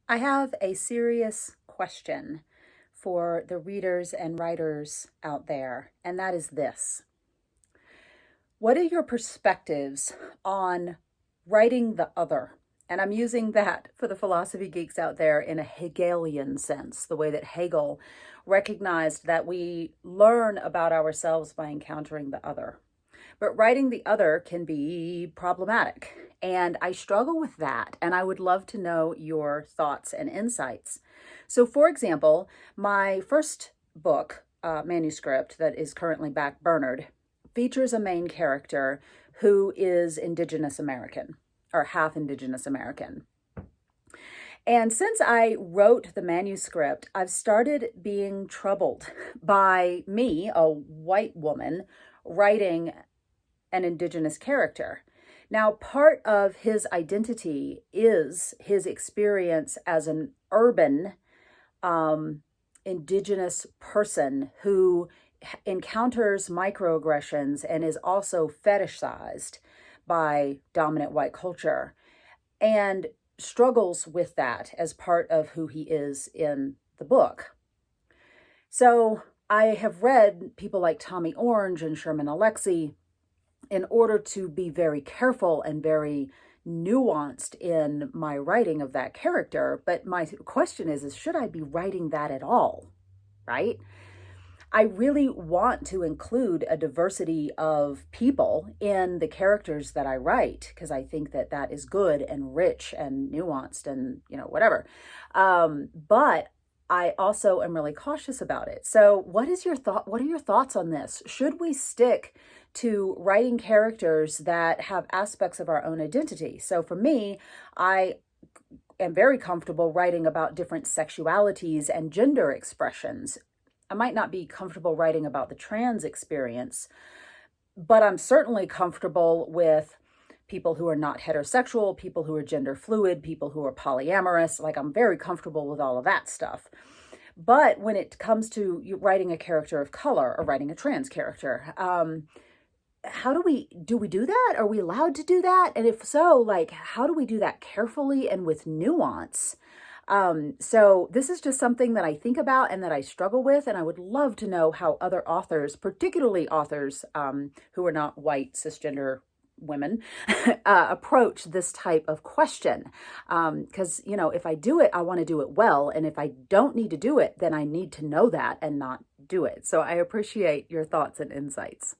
I have a serious question for the readers and writers out there, and that is this. What are your perspectives on writing the other? And I'm using that for the philosophy geeks out there in a Hegelian sense, the way that Hegel recognized that we learn about ourselves by encountering the other. But writing the other can be problematic. And I struggle with that. And I would love to know your thoughts and insights. So, for example, my first book, manuscript that is currently backburnered, features a main character who is Indigenous American or half Indigenous American. And since I wrote the manuscript, I've started being troubled by me, a white woman, writing an Indigenous character. Now, part of his identity is his experience as an urban Indigenous person who encounters microaggressions and is also fetishized by dominant white culture and struggles with that as part of who he is in the book. So I have read people like Tommy Orange and Sherman Alexie in order to be very careful and very nuanced in my writing of that character. But my question is should I be writing that at all? Right? I really want to include a diversity of people in the characters that I write because I think that that is good and rich and nuanced and, whatever. But I also am really cautious about it. So what is your thought? What are your thoughts on this? Should we stick to writing characters that have aspects of our own identity? So for me, I am very comfortable writing about different sexualities and gender expressions. I might not be comfortable writing about the trans experience, but I'm certainly comfortable with people who are not heterosexual, people who are gender fluid, people who are polyamorous. Like, I'm very comfortable with all of that stuff. But when it comes to writing a character of color or writing a trans character, how do we do that? Are we allowed to do that? And if so, like, how do we do that carefully and with nuance? So this is just something that I think about and that I struggle with, and I would love to know how other authors, particularly authors who are not white cisgender women, approach this type of question. Because, if I do it, I want to do it well. And if I don't need to do it, then I need to know that and not do it. So I appreciate your thoughts and insights.